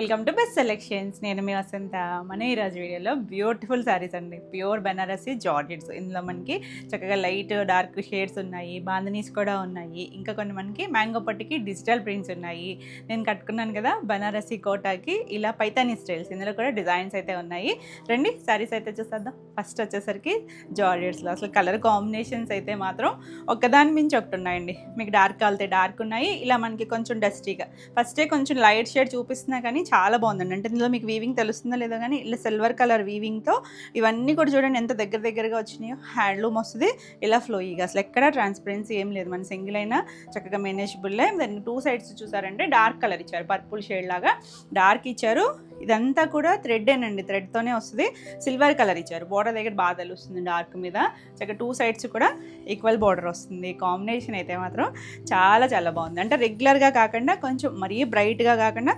Welcome to best selections. నేను మీ వసంత. మన ఈరోజు వీడియోలో బ్యూటిఫుల్ శారీస్ అండి, ప్యూర్ బెనారసీ జార్జెట్స్. ఇందులో మనకి చక్కగా లైట్ డార్క్ షేడ్స్ ఉన్నాయి, బాందనీస్ కూడా ఉన్నాయి, ఇంకా కొన్ని మనకి మ్యాంగో పట్టుకి డిజిటల్ ప్రింట్స్ ఉన్నాయి. నేను కట్టుకున్నాను కదా బెనారసీ కోటాకి, ఇలా పైతానీ స్టైల్స్. ఇందులో కూడా డిజైన్స్ అయితే ఉన్నాయి. రండి శారీస్ అయితే చూసేద్దాం. ఫస్ట్ వచ్చేసరికి జార్జెట్స్లో అసలు కలర్ కాంబినేషన్స్ అయితే మాత్రం ఒక్కదాని మించి ఒకటి ఉన్నాయండి. మీకు డార్క్ కాలితే డార్క్ ఉన్నాయి, ఇలా మనకి కొంచెం డస్టీగా ఫస్టే కొంచెం లైట్ షేడ్ చూపిస్తున్నా కానీ చాలా బాగుందండి. అంటే ఇందులో మీకు వీవింగ్ తెలుస్తుందో లేదో కానీ ఇలా సిల్వర్ కలర్ వీవింగ్తో ఇవన్నీ కూడా చూడండి ఎంత దగ్గరగా వచ్చినాయో. హ్యాండ్లూమ్ వస్తుంది, ఇలా ఫ్లోయిగా, అసలు ఎక్కడ ట్రాన్స్పరెన్సీ ఏం లేదు. మన సింగిల్ అయినా చక్కగా మేనేజబుల్లే. దానికి టూ సైడ్స్ చూసారంటే డార్క్ కలర్ ఇచ్చారు, పర్పుల్ షేడ్ లాగా డార్క్ ఇచ్చారు. ఇదంతా కూడా థ్రెడ్ేనండి, థ్రెడ్తోనే వస్తుంది. సిల్వర్ కలర్ ఇచ్చారు, బోర్డర్ దగ్గర బాగా తెలుస్తుంది డార్క్ మీద. చక్కగా టూ సైడ్స్ కూడా ఈక్వల్ బోర్డర్ వస్తుంది. కాంబినేషన్ అయితే మాత్రం చాలా చాలా బాగుంది. అంటే రెగ్యులర్గా కాకుండా కొంచెం మరీ బ్రైట్గా కాకుండా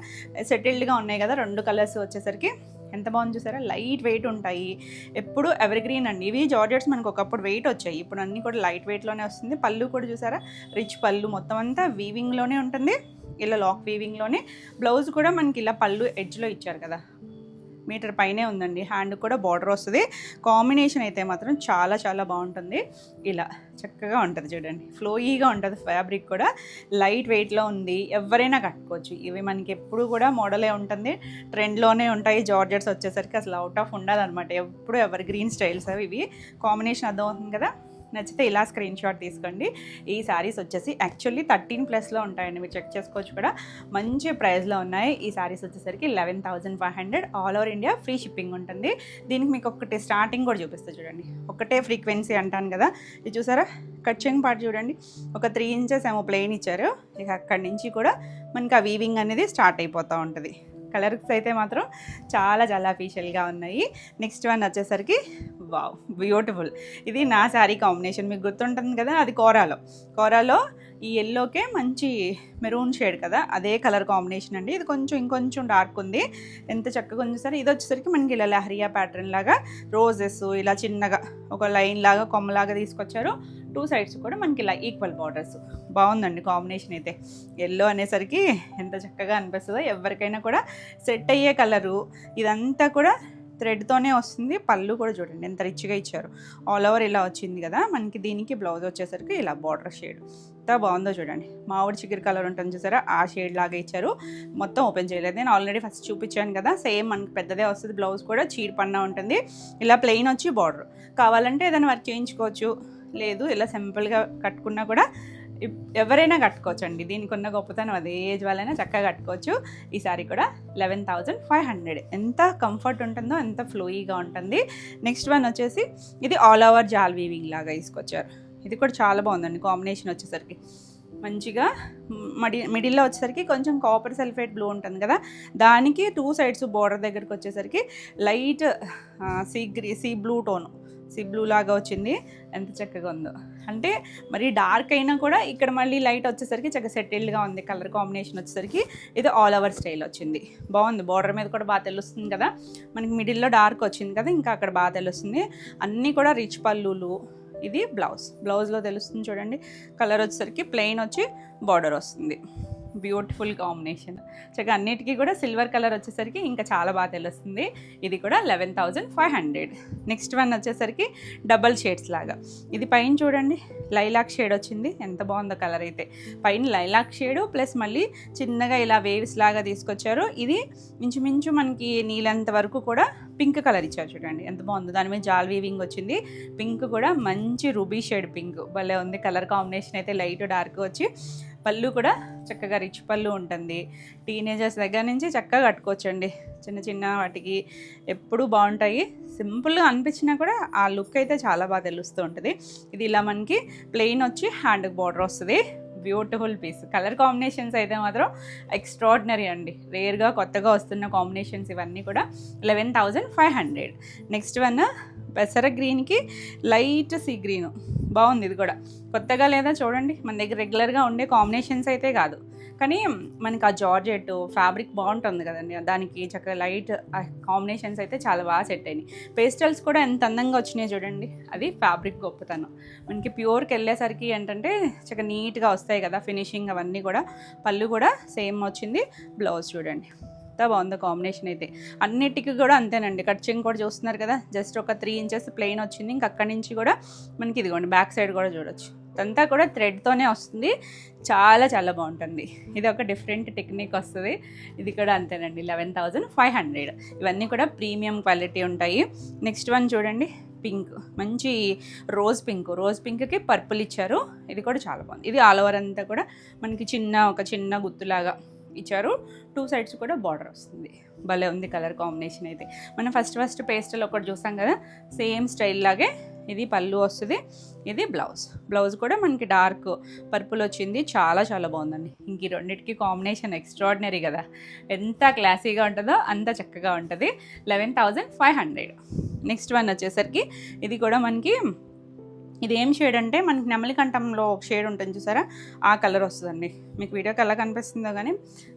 సెటిల్డ్గా ఉన్నాయి కదా రెండు కలర్స్ వచ్చేసరికి. ఎంత బాగుంది చూసారా, లైట్ వెయిట్ ఉంటాయి. ఎప్పుడు ఎవర్ గ్రీన్ అండి. ఇవి జార్జెట్స్ మనకు ఒకప్పుడు వెయిట్ వచ్చాయి, ఇప్పుడు అన్నీ కూడా లైట్ వెయిట్లోనే వస్తుంది. పళ్ళు కూడా చూసారా, రిచ్ పళ్ళు, మొత్తం అంతా వీవింగ్లోనే ఉంటుంది, ఇలా లాక్ వీవింగ్లోనే. బ్లౌజ్ కూడా మనకి ఇలా పళ్ళు ఎడ్జ్లో ఇచ్చారు కదా, మీటర్ పైనే ఉందండి. హ్యాండ్ కూడా బార్డర్ వస్తుంది. కాంబినేషన్ అయితే మాత్రం చాలా చాలా బాగుంటుంది. ఇలా చక్కగా ఉంటుంది చూడండి, ఫ్లోయీగా ఉంటుంది. ఫ్యాబ్రిక్ కూడా లైట్ వెయిట్లో ఉంది, ఎవరైనా కట్టుకోవచ్చు. ఇవి మనకి ఎప్పుడు కూడా మోడలే ఉంటుంది, ట్రెండ్లోనే ఉంటాయి. జార్జెట్స్ వచ్చేసరికి అసలు అవుట్ ఆఫ్ ఉండాలన్నమాట. ఎప్పుడు ఎవర్ గ్రీన్ స్టైల్స్ అవి. ఇవి కాంబినేషన్ అర్థమవుతుంది కదా. నచ్చితే ఇలా స్క్రీన్ షాట్ తీసుకోండి. ఈ శారీస్ వచ్చేసి యాక్చువల్లీ 13+ ఉంటాయండి, మీరు చెక్ చేసుకోవచ్చు కూడా. మంచి ప్రైస్లో ఉన్నాయి. ఈ శారీస్ వచ్చేసరికి 11,500. All over India free shipping ఉంటుంది. దీనికి మీకు ఒకటి స్టార్టింగ్ కూడా చూపిస్తే చూడండి, ఒకటే ఫ్రీక్వెన్సీ అంటాను కదా. ఇది చూసారా, కట్చింగ్ పార్ట్ చూడండి, ఒక 3 ఇంచెస్ ఏమో ప్లెయిన్ ఇచ్చారు. ఇక అక్కడి నుంచి కూడా మనకి ఆ వీవింగ్ అనేది స్టార్ట్ అయిపోతూ ఉంటుంది. కలర్స్ అయితే మాత్రం చాలా చాలా అఫీషియల్గా ఉన్నాయి. నెక్స్ట్ వన్ వచ్చేసరికి వావ్, బ్యూటిఫుల్. ఇది నా శారీ కాంబినేషన్ మీకు గుర్తుంటుంది కదా, అది కోరాలో ఈ ఎల్లోకే మంచి మెరూన్ షేడ్ కదా, అదే కలర్ కాంబినేషన్ అండి. ఇది కొంచెం ఇంకొంచెం డార్క్ ఉంది, ఎంత చక్కగా ఉంది సరే. ఇది వచ్చేసరికి మనకి ఇలా లహరియా ప్యాటర్న్ లాగా రోజెస్ ఇలా చిన్నగా ఒక లైన్ లాగా కొమ్మలాగా తీసుకొచ్చారు. టూ సైడ్స్ కూడా మనకి ఇలా ఈక్వల్ బార్డర్స్. బాగుందండి కాంబినేషన్ అయితే. ఎల్లో అనేసరికి ఎంత చక్కగా అనిపిస్తుందో, ఎవరికైనా కూడా సెట్ అయ్యే కలరు. ఇదంతా కూడా థ్రెడ్తోనే వస్తుంది. పళ్ళు కూడా చూడండి ఎంత రిచ్గా ఇచ్చారు. ఆల్ ఓవర్ ఇలా వచ్చింది కదా మనకి. దీనికి బ్లౌజ్ వచ్చేసరికి ఇలా బార్డర్ షేడ్ ఎంత బాగుందో చూడండి. మామిడి చిగురు కలర్ ఉంటుంది చూసారా, ఆ షేడ్ లాగా ఇచ్చారు. మొత్తం ఓపెన్ చేయలేదు, నేను ఆల్రెడీ ఫస్ట్ చూపించాను కదా. సేమ్ మనకి పెద్దదే వస్తుంది. బ్లౌజ్ కూడా చీర పన్నా ఉంటుంది. ఇలా ప్లెయిన్ వచ్చి బార్డర్. కావాలంటే ఏదైనా వర్క్ చేయించుకోవచ్చు, లేదు ఇలా సింపుల్గా కట్టుకున్నా కూడా ఎవరైనా కట్టుకోవచ్చు అండి. దీనికి ఉన్న గొప్పతనం అదే ఏజ్ వాళ్ళైనా చక్కగా కట్టుకోవచ్చు. ఈ సారీ కూడా 11,500. ఎంత కంఫర్ట్ ఉంటుందో, ఎంత ఫ్లోయీగా ఉంటుంది. నెక్స్ట్ వన్ వచ్చేసి ఇది ఆల్ ఓవర్ జాల్ వీవింగ్ లాగా తీసుకొచ్చారు. ఇది కూడా చాలా బాగుందండి కాంబినేషన్ వచ్చేసరికి. మంచిగా మిడిల్లో వచ్చేసరికి కొంచెం కాపర్ సల్ఫేట్ బ్లూ ఉంటుంది కదా, దానికి టూ సైడ్స్ బోర్డర్ దగ్గరికి వచ్చేసరికి లైట్ సీ బ్లూ లాగా వచ్చింది. ఎంత చక్కగా ఉందో. అంటే మరి డార్క్ అయినా కూడా ఇక్కడ మళ్ళీ లైట్ వచ్చేసరికి చక్కగా సెటిల్డ్గా ఉంది. కలర్ కాంబినేషన్ వచ్చేసరికి ఇది ఆల్ ఓవర్ స్టైల్ వచ్చింది. బాగుంది. బార్డర్ మీద కూడా బాగా తెలుస్తుంది కదా మనకి. మిడిల్లో డార్క్ వచ్చింది కదా, ఇంకా అక్కడ బాగా తెలుస్తుంది. అన్నీ కూడా రిచ్ పళ్ళులు. ఇది బ్లౌజ్లో తెలుస్తుంది చూడండి. కలర్ వచ్చేసరికి ప్లెయిన్ వచ్చి బార్డర్ వస్తుంది. Beautiful combination. చక్కగా అన్నిటికీ కూడా సిల్వర్ కలర్ వచ్చేసరికి ఇంకా చాలా బాగా తెలుస్తుంది. ఇది కూడా 11,500. నెక్స్ట్ వన్ వచ్చేసరికి డబల్ షేడ్స్ లాగా. ఇది పైన చూడండి లైలాక్ షేడ్ వచ్చింది, ఎంత బాగుందో కలర్ అయితే. పైన లైలాక్ షేడు ప్లస్ మళ్ళీ చిన్నగా ఇలా వేవ్స్ లాగా తీసుకొచ్చారు. ఇది ఇంచుమించు మనకి నీళ్ళంత వరకు కూడా పింక్ కలర్ ఇచ్చారు చూడండి, ఎంత బాగుందో. దాని మీద జాల్ వీవింగ్ వచ్చింది. పింక్ కూడా మంచి రూబీ షేడ్ పింక్, భలే ఉంది. కలర్ కాంబినేషన్ అయితే లైట్ డార్క్ వచ్చి. పళ్ళు కూడా చక్కగా రిచ్ పళ్ళు ఉంటుంది. టీనేజర్స్ దగ్గర నుంచి చక్కగా కట్టుకోవచ్చండి. చిన్న వాటికి ఎప్పుడూ బాగుంటాయి. సింపుల్గా అనిపించినా కూడా ఆ లుక్ అయితే చాలా బాగా తెలుస్తూ ఉంటుంది. ఇది ఇలా మనకి ప్లెయిన్ వచ్చి హ్యాండ్కి బార్డర్ వస్తుంది. Beautiful piece. కలర్ కాంబినేషన్స్ అయితే మాత్రం ఎక్స్ట్రాడినరీ అండి. రేర్గా కొత్తగా వస్తున్న కాంబినేషన్స్ ఇవన్నీ కూడా. 11,500. నెక్స్ట్ వన్ పెసర గ్రీన్కి లైట్ సీ గ్రీను. బాగుంది. ఇది కూడా కొత్తగా లేదా చూడండి, మన దగ్గర రెగ్యులర్గా ఉండే కాంబినేషన్స్ అయితే కాదు, కానీ మనకి ఆ జార్జెట్ ఫ్యాబ్రిక్ బాగుంటుంది కదండి, దానికి చక్కగా లైట్ కాంబినేషన్స్ అయితే చాలా బాగా సెట్ అయినాయి. పేస్టల్స్ కూడా ఎంత అందంగా వచ్చినాయి చూడండి, అది ఫ్యాబ్రిక్ గొప్పతనం. మనకి ప్యూర్కి వెళ్ళేసరికి ఏంటంటే చక్కగా నీట్గా వస్తాయి కదా ఫినిషింగ్ అవన్నీ కూడా. పళ్ళు కూడా సేమ్ వచ్చింది. బ్లౌజ్ చూడండి ఎంత బాగుందో కాంబినేషన్ అయితే. అన్నిటికీ కూడా అంతేనండి. కట్చింగ్ కూడా చూస్తున్నారు కదా, జస్ట్ ఒక 3 ఇంచెస్ ప్లెయిన్ వచ్చింది. ఇంక అక్కడి నుంచి కూడా మనకి ఇదిగోండి బ్యాక్ సైడ్ కూడా చూడొచ్చు, ఇదంతా కూడా థ్రెడ్తోనే వస్తుంది. చాలా చాలా బాగుంటుంది. ఇది ఒక డిఫరెంట్ టెక్నిక్ వస్తుంది. ఇది కూడా అంతేనండి, 11,500. ఇవన్నీ కూడా ప్రీమియం క్వాలిటీ ఉంటాయి. నెక్స్ట్ వన్ చూడండి, పింక్, మంచి రోజ్ పింక్కి పర్పుల్ ఇచ్చారు. ఇది కూడా చాలా బాగుంది. ఇది ఆల్ ఓవర్ అంతా కూడా మనకి ఒక చిన్న గుత్తులాగా ఇచ్చారు. 2 సైడ్స్ కూడా బార్డర్ వస్తుంది. భలే ఉంది కలర్ కాంబినేషన్ అయితే. మనం ఫస్ట్ పేస్టల్ ఒకటి చూసాం కదా, సేమ్ స్టైల్ లాగే ఇది పళ్ళు వస్తుంది. ఇది బ్లౌజ్ కూడా మనకి డార్క్ పర్పుల్ వచ్చింది. చాలా చాలా బాగుందండి. ఇంక ఈ రెండింటికి కాంబినేషన్ ఎక్స్ట్రాడినరీ కదా, ఎంత క్లాసీగా ఉంటుందో అంత చక్కగా ఉంటుంది. 11,500. నెక్స్ట్ వన్ వచ్చేసరికి ఇది కూడా మనకి, ఇది ఏం షేడ్ అంటే మనకి నెమలికంఠంలో ఒక షేడ్ ఉంటుంది చూసారా, ఆ కలర్ వస్తుందండి. మీకు వీడియోకి ఎలా కనిపిస్తుందో కానీ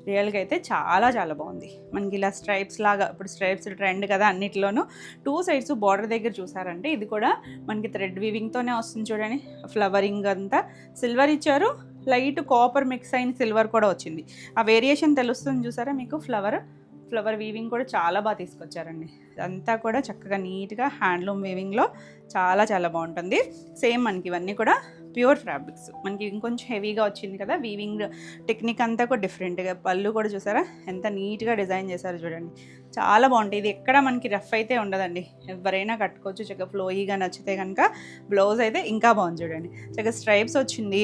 రియల్గా అయితే చాలా చాలా బాగుంది. మనకి ఇలా స్ట్రైప్స్ లాగా, ఇప్పుడు స్ట్రైప్స్ ట్రెండ్ కదా అన్నిటిలోనూ. 2 సైడ్స్ బార్డర్ దగ్గర చూసారంటే ఇది కూడా మనకి థ్రెడ్ వీవింగ్తోనే వస్తుంది చూడండి. ఫ్లవరింగ్ అంతా సిల్వర్ ఇచ్చారు, లైట్ కాపర్ మిక్స్ అయిన సిల్వర్ కూడా వచ్చింది. ఆ వేరియేషన్ తెలుస్తుంది చూసారా మీకు. ఫ్లవర్ వీవింగ్ కూడా చాలా బాగా తీసుకొచ్చారండి. అంతా కూడా చక్కగా నీట్గా హ్యాండ్లూమ్ వీవింగ్లో చాలా చాలా బాగుంటుంది. సేమ్ మనకి ఇవన్నీ కూడా ప్యూర్ ఫ్యాబ్రిక్స్. మనకి ఇంకొంచెం హెవీగా వచ్చింది కదా, వీవింగ్ టెక్నిక్ అంతా కూడా డిఫరెంట్గా. పళ్ళు కూడా చూసారా ఎంత నీట్గా డిజైన్ చేశారు చూడండి, చాలా బాగుంటుంది. ఇది ఎక్కడ మనకి రఫ్ అయితే ఉండదండి, ఎవరైనా కట్టుకోవచ్చు చక్కగా ఫ్లోయిగా. నచ్చితే కనుక బ్లౌజ్ అయితే ఇంకా బాగుంది చూడండి, చక్కగా స్ట్రైప్స్ వచ్చింది.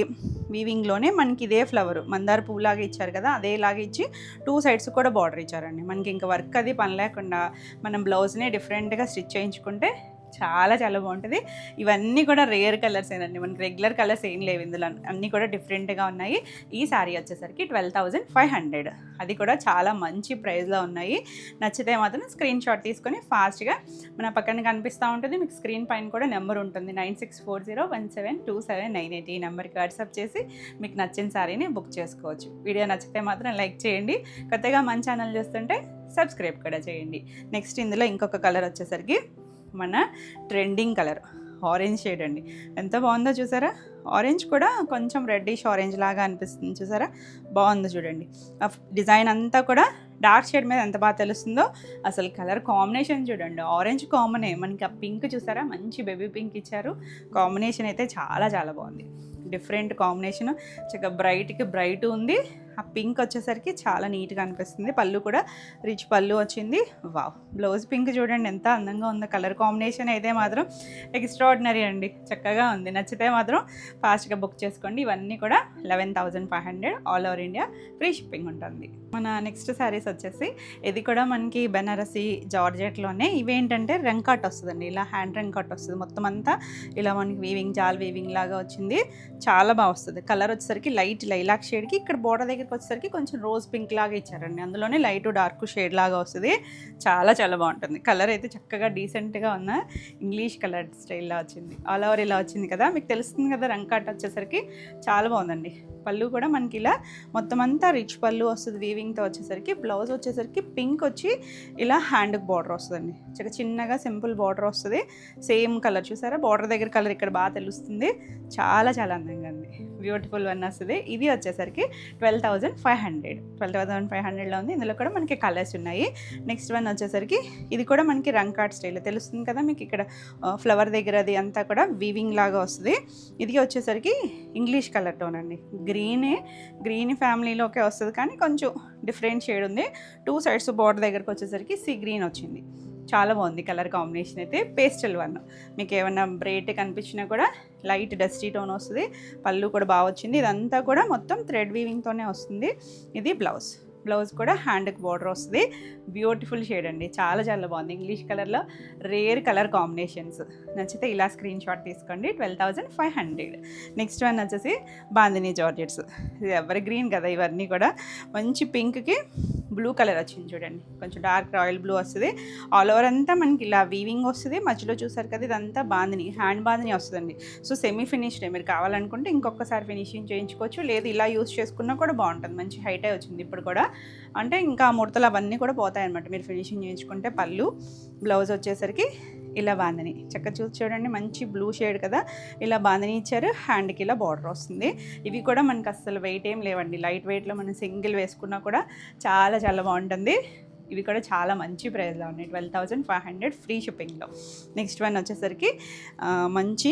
వీవింగ్లోనే మనకి ఇదే ఫ్లవర్ మందార పువ్వులాగా ఇచ్చారు కదా, అదేలాగా ఇచ్చి 2 సైడ్స్ కూడా బార్డర్ ఇచ్చారండి. మనకి ఇంకా వర్క్ అది పని లేకుండా మనం బ్లౌజ్ని డిఫరెంట్గా స్టిచ్ చేయించుకుంటే చాలా చాలా బాగుంటుంది. ఇవన్నీ కూడా రేర్ కలర్స్ ఏనండి, మనకి రెగ్యులర్ కలర్స్ ఏం లేవు ఇందులో, అన్నీ కూడా డిఫరెంట్గా ఉన్నాయి. ఈ శారీ వచ్చేసరికి 12,500. అది కూడా చాలా మంచి ప్రైస్లో ఉన్నాయి. నచ్చితే మాత్రం స్క్రీన్ షాట్ తీసుకొని ఫాస్ట్గా మన పక్కన కనిపిస్తూ ఉంటుంది. మీకు స్క్రీన్ పైన కూడా నెంబర్ ఉంటుంది, 9640172798. ఈ నెంబర్కి వాట్సాప్ చేసి మీకు నచ్చిన శారీని బుక్ చేసుకోవచ్చు. వీడియో నచ్చితే మాత్రం లైక్ చేయండి. కొత్తగా మన ఛానల్ చూస్తుంటే సబ్స్క్రైబ్ కూడా చేయండి. నెక్స్ట్ ఇందులో ఇంకొక కలర్ వచ్చేసరికి మన ట్రెండింగ్ కలర్ ఆరెంజ్ షేడ్ అండి. ఎంత బాగుందో చూసారా, ఆరెంజ్ కూడా కొంచెం రెడ్డిష్ ఆరెంజ్ లాగా అనిపిస్తుంది చూసారా, బాగుందో చూడండి. ఆ డిజైన్ అంతా కూడా డార్క్ షేడ్ మీద ఎంత బాగా తెలుస్తుందో. అసలు కలర్ కాంబినేషన్ చూడండి, ఆరెంజ్ కామనే. మనకి ఆ పింక్ చూసారా, మంచి బేబీ పింక్ ఇచ్చారు. కాంబినేషన్ అయితే చాలా చాలా బాగుంది, డిఫరెంట్ కాంబినేషన్. చక్కగా బ్రైట్ ఉంది. ఆ పింక్ వచ్చేసరికి చాలా నీట్గా అనిపిస్తుంది. పళ్ళు కూడా రిచ్ పళ్ళు వచ్చింది. వావ్, బ్లౌజ్ పింక్ చూడండి ఎంత అందంగా ఉందో. కలర్ కాంబినేషన్ అయితే మాత్రం ఎక్స్ట్రాడినరీ అండి, చక్కగా ఉంది. నచ్చితే మాత్రం ఫాస్ట్గా బుక్ చేసుకోండి. ఇవన్నీ కూడా 11,500. All over India free shipping ఉంటుంది. మన నెక్స్ట్ శారీస్ వచ్చేసి ఇది కూడా మనకి బెనారసి జార్జెట్లోనే. ఇవేంటంటే రంకాట్ వస్తుందండి, ఇలా హ్యాండ్ రంకాట్ వస్తుంది. మొత్తం అంతా ఇలా మనకి జాల్ వీవింగ్ లాగా వచ్చింది. చాలా బాగా వస్తుంది. కలర్ వచ్చేసరికి లైట్ లైలాక్ షేడ్కి ఇక్కడ బోర్డర్ దగ్గరికి వచ్చేసరికి కొంచెం రోజ్ పింక్ లాగా ఇచ్చారండి. అందులోనే లైట్ డార్క్ షేడ్ లాగా వస్తుంది. చాలా చాలా బాగుంటుంది. కలర్ అయితే చక్కగా డీసెంట్గా ఉన్న ఇంగ్లీష్ కలర్ స్టైల్లో వచ్చింది. ఆల్ ఓవర్ ఇలా వచ్చింది కదా, మీకు తెలుస్తుంది కదా. రంకాట్ వచ్చేసరికి చాలా బాగుందండి. పళ్ళు కూడా మనకి ఇలా మొత్తం అంతా రిచ్ పళ్ళు వస్తుంది వీవింగ్తో వచ్చేసరికి. బ్లౌజ్ వచ్చేసరికి పింక్ వచ్చి ఇలా హ్యాండ్కి బార్డర్ వస్తుందండి. చిన్నగా సింపుల్ బార్డర్ వస్తుంది. సేమ్ కలర్ చూసారా, బార్డర్ దగ్గర కలర్ ఇక్కడ బాగా తెలుస్తుంది. చాలా చాలా అందంగా ఉంది, బ్యూటిఫుల్ వన్ వస్తుంది. ఇది వచ్చేసరికి 12,500లో ఉంది. ఇందులో కూడా మనకి కలర్స్ ఉన్నాయి. నెక్స్ట్ వన్ వచ్చేసరికి ఇది కూడా మనకి రంకాట్ స్టైల్ తెలుస్తుంది కదా మీకు. ఇక్కడ ఫ్లవర్ దగ్గర అది అంతా కూడా వీవింగ్ లాగా వస్తుంది. ఇది వచ్చేసరికి ఇంగ్లీష్ కలర్ టోన్ అండి. గ్రీన్ ఫ్యామిలీలోకే వస్తుంది కానీ కొంచెం డిఫరెంట్ షేడ్ ఉంది. 2 సైడ్స్ బార్డర్ దగ్గరకు వచ్చేసరికి సీ గ్రీన్ వచ్చింది. చాలా బాగుంది కలర్ కాంబినేషన్ అయితే. పేస్టల్ వన్, మీకు ఏమైనా బ్రైట్ కనిపించినా కూడా లైట్ డస్టీ టోన్ వస్తుంది. పళ్ళు కూడా బాగా వచ్చింది. ఇదంతా కూడా మొత్తం థ్రెడ్ వీవింగ్తోనే వస్తుంది. ఇది బ్లౌజ్ కూడా హ్యాండ్కి బార్డర్ వస్తుంది. బ్యూటిఫుల్ షేడ్ అండి, చాలా చాలా బాగుంది. ఇంగ్లీష్ కలర్లో రేర్ కలర్ కాంబినేషన్స్. నచ్చితే ఇలా స్క్రీన్ షాట్ తీసుకోండి. 12,500. నెక్స్ట్ వన్ వచ్చేసి బాందినీ జార్జెట్స్. ఇది ఎవర్ గ్రీన్ కదా ఇవన్నీ కూడా. మంచి పింక్కి బ్లూ కలర్ వచ్చింది చూడండి, కొంచెం డార్క్ రాయల్ బ్లూ వస్తుంది. ఆల్ ఓవర్ అంతా మనకి ఇలా వీవింగ్ వస్తుంది. మధ్యలో చూసారు కదా, ఇదంతా హ్యాండ్ బాందినీ వస్తుందండి. సో సెమీ ఫినిష్డ్, మీరు కావాలనుకుంటే ఇంకొకసారి ఫినిషింగ్ చేయించుకోవచ్చు, లేదు ఇలా యూస్ చేసుకున్నా కూడా బాగుంటుంది. మంచి హైటే వచ్చింది ఇప్పుడు కూడా. అంటే ఇంకా ముడతలు అవన్నీ కూడా పోతాయన్నమాట మీరు ఫినిషింగ్ చేయించుకుంటే. పళ్ళు బ్లౌజ్ వచ్చేసరికి ఇలా బాందిని చక్కగా చూడండి, మంచి బ్లూ షేడ్ కదా, ఇలా బాందిని ఇచ్చారు. హ్యాండ్కి ఇలా బార్డర్ వస్తుంది. ఇవి కూడా మనకు అస్సలు వెయిట్ ఏం లేవండి, లైట్ వెయిట్లో మనం సింగిల్ వేసుకున్నా కూడా చాలా చాలా బాగుంటుంది. ఇవి కూడా చాలా మంచి ప్రైస్లో ఉన్నాయి, 12,500 ఫ్రీ షిప్పింగ్లో. నెక్స్ట్ వన్ వచ్చేసరికి మంచి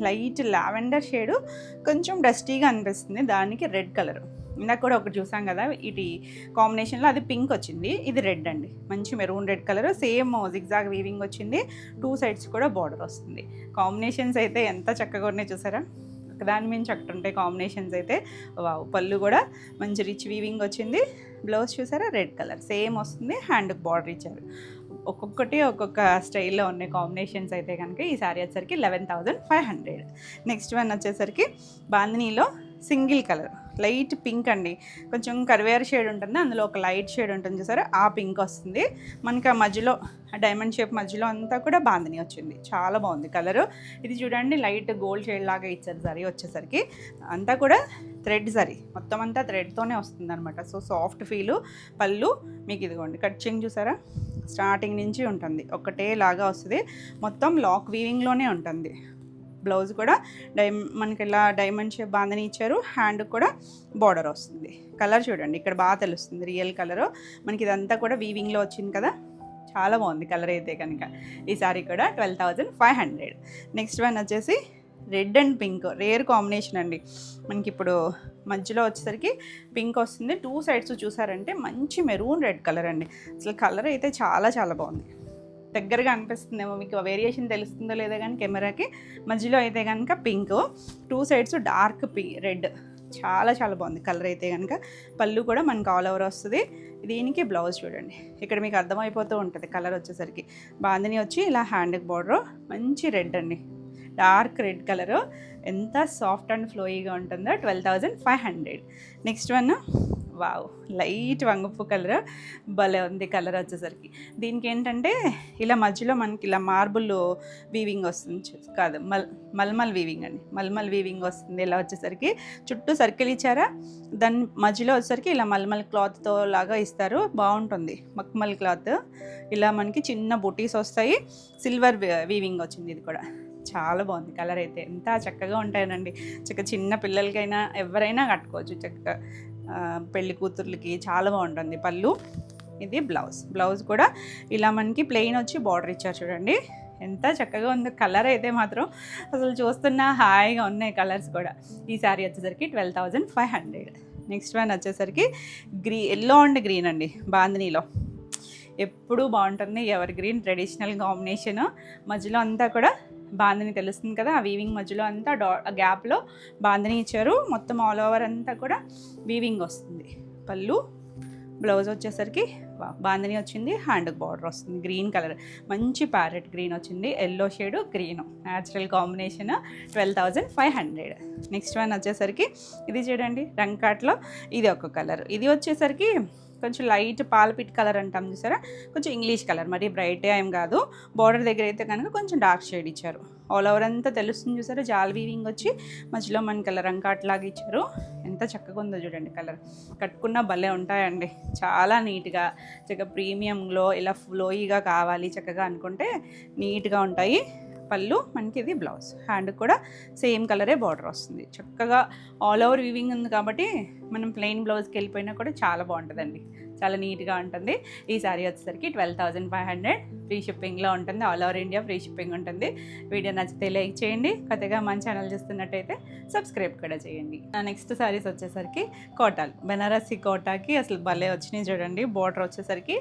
లైట్ లావెండర్ షేడు, కొంచెం డస్టీగా అనిపిస్తుంది, దానికి రెడ్ కలర్. ఇందాక కూడా ఒకటి చూసాం కదా ఇటు కాంబినేషన్లో, అది పింక్ వచ్చింది, ఇది రెడ్ అండి, మంచి maroon red colour, same zigzag weaving వచ్చింది, 2 సైడ్స్ కూడా బార్డర్ వస్తుంది. కాంబినేషన్స్ అయితే ఎంత చక్కగా ఉన్నాయి చూసారా, దాని మించి ఒకటి ఉంటాయి కాంబినేషన్స్ అయితే. వావ్, పళ్ళు కూడా మంచి రిచ్ వీవింగ్ వచ్చింది, బ్లౌజ్ చూసారా రెడ్ కలర్ సేమ్ వస్తుంది, హ్యాండ్కి బార్డర్ ఇచ్చారు. ఒక్కొక్కటి ఒక్కొక్క స్టైల్లో ఉన్నాయి కాంబినేషన్స్ అయితే కనుక. ఈ శారీ వచ్చేసరికి 11,500. నెక్స్ట్ వన్ వచ్చేసరికి బాందినీలో సింగిల్ కలర్ లైట్ పింక్ అండి, కొంచెం కరివేర్ షేడ్ ఉంటుంది, అందులో ఒక లైట్ షేడ్ ఉంటుంది చూసారా, ఆ పింక్ వస్తుంది మనకి. ఆ మధ్యలో డైమండ్ షేప్ మధ్యలో అంతా కూడా బాందిని వచ్చింది, చాలా బాగుంది కలరు. ఇది చూడండి లైట్ గోల్డ్ షేడ్ లాగా ఇచ్చారు జరీ వచ్చేసరికి, అంతా కూడా థ్రెడ్ జరీ, మొత్తం అంతా థ్రెడ్తోనే వస్తుంది అనమాట. So soft feel. పళ్ళు మీకు ఇదిగోండి కట్చింగ్ చూసారా, స్టార్టింగ్ నుంచి ఉంటుంది, ఒకటే లాగా వస్తుంది, మొత్తం లాక్ వీవింగ్లోనే ఉంటుంది. బ్లౌజ్ కూడా మనకి ఇలా డైమండ్ షేప్ బాందని ఇచ్చారు, హ్యాండ్ కూడా బార్డర్ వస్తుంది. కలర్ చూడండి ఇక్కడ బాగా తెలుస్తుంది రియల్ కలరు, మనకి ఇదంతా కూడా వీవింగ్లో వచ్చింది కదా, చాలా బాగుంది కలర్ అయితే కనుక. ఈ సారీ కూడా 12,500. నెక్స్ట్ వన్ వచ్చేసి red and pink, rare combination అండి. మనకి ఇప్పుడు మధ్యలో వచ్చేసరికి పింక్ వస్తుంది, 2 సైడ్స్ చూసారంటే మంచి మెరూన్ రెడ్ కలర్ అండి. అసలు కలర్ అయితే చాలా చాలా బాగుంది, దగ్గరగా అనిపిస్తుందేమో మీకు, వేరియేషన్ తెలుస్తుందో లేదో కానీ కెమెరాకి. మధ్యలో అయితే కనుక పింక్, 2 సైడ్స్ డార్క్ రెడ్, చాలా చాలా బాగుంది కలర్ అయితే కనుక. పళ్ళు కూడా మనకు ఆల్ ఓవర్ వస్తుంది. దీనికి బ్లౌజ్ చూడండి, ఇక్కడ మీకు అర్థమైపోతూ ఉంటుంది కలర్ వచ్చేసరికి. బాందిని వచ్చి ఇలా హ్యాండ్కి బార్డర్ మంచి రెడ్ అండి, డార్క్ రెడ్ కలరు, ఎంత సాఫ్ట్ అండ్ ఫ్లోయీగా ఉంటుందో. 12,500. నెక్స్ట్ వన్ వావ్, లైట్ వంగపు కలర్, భలే ఉంది కలర్ వచ్చేసరికి. దీనికి ఏంటంటే ఇలా మధ్యలో మనకి ఇలా మార్బుల్ వీవింగ్ వస్తుంది కాదు, మల్మల్ వీవింగ్ అండి, మల్మల్ వీవింగ్ వస్తుంది. ఇలా వచ్చేసరికి చుట్టూ సర్కిల్ ఇచ్చారా, దాని మధ్యలో వచ్చేసరికి ఇలా మల్మల్ క్లాత్తో లాగా ఇస్తారు, బాగుంటుంది మక్మల్ క్లాత్. ఇలా మనకి చిన్న బుటీస్ వస్తాయి, సిల్వర్ వీవింగ్ వచ్చింది, ఇది కూడా చాలా బాగుంది కలర్ అయితే. ఎంత చక్కగా ఉంటాయనండి, చక్కగా చిన్న పిల్లలకైనా ఎవరైనా కట్టుకోవచ్చు చక్కగా, పెళ్లి కూతుర్లకి చాలా బాగుంటుంది. పళ్ళు, ఇది బ్లౌజ్ కూడా ఇలా మనకి ప్లెయిన్ వచ్చి బార్డర్ ఇచ్చారు చూడండి, ఎంత చక్కగా ఉంది కలర్ అయితే మాత్రం. అసలు చూస్తున్నా హాయిగా ఉన్నాయి కలర్స్ కూడా. ఈ శారీ వచ్చేసరికి 12,500. నెక్స్ట్ వన్ వచ్చేసరికి ఎల్లో అండ్ గ్రీన్ అండి, బాందినీలో ఎప్పుడూ బాగుంటుంది, ఎవర్ గ్రీన్ ట్రెడిషనల్ కాంబినేషన్. మధ్యలో అంతా కూడా బాందిని తెలుస్తుంది కదా, ఆ వీవింగ్ మధ్యలో అంతా గ్యాప్లో బాందిని ఇచ్చారు, మొత్తం ఆల్ ఓవర్ అంతా కూడా వీవింగ్ వస్తుంది. పళ్ళు, బ్లౌజ్ వచ్చేసరికి బాందిని వచ్చింది, హ్యాండ్కి బార్డర్ వస్తుంది, గ్రీన్ కలర్ మంచి ప్యారెట్ గ్రీన్ వచ్చింది, yellow shade green, natural combination. 12,500. Next one వచ్చేసరికి ఇది చూడండి రంకాట్లో, ఇది ఒక కలర్, ఇది వచ్చేసరికి కొంచెం లైట్ పాలపిట్ కలర్ అంటాం చూసారా, కొంచెం ఇంగ్లీష్ కలర్, మరి బ్రైట్ ఏం కాదు. బార్డర్ దగ్గర అయితే కనుక కొంచెం డార్క్ షేడ్ ఇచ్చారు, ఆల్ ఓవర్ అంతా తెలుస్తుంది చూసారా, జాల్ వీవింగ్ వచ్చి మధ్యలో మన కలర్ రంకాట్ లాగా ఇచ్చారు. ఎంత చక్కగా ఉందో చూడండి కలర్, కట్టుకున్న భలే ఉంటాయండి, చాలా నీట్గా చక్కగా ప్రీమియంలో ఇలా ఫ్లోయిగా కావాలి చక్కగా అనుకుంటే నీట్గా ఉంటాయి. పళ్ళు మనకి, ఇది బ్లౌజ్, హ్యాండ్ కూడా సేమ్ కలరే బార్డర్ వస్తుంది, చక్కగా ఆల్ ఓవర్ వీవింగ్ ఉంది కాబట్టి మనం ప్లెయిన్ బ్లౌజ్కి వెళ్ళిపోయినా కూడా చాలా బాగుంటుందండి, చాలా నీట్గా ఉంటుంది. ఈ శారీ వచ్చేసరికి 12,500 ఫ్రీ షిప్పింగ్లో ఉంటుంది, all over India free shipping ఉంటుంది. వీడియో నచ్చితే లైక్ చేయండి, కొత్తగా మన ఛానల్ చూస్తున్నట్టయితే సబ్స్క్రైబ్ కూడా చేయండి. నెక్స్ట్ శారీస్ వచ్చేసరికి కోటాలు, బెనారసి కోటాకి అసలు భలే వచ్చినాయి చూడండి. బార్డర్ వచ్చేసరికి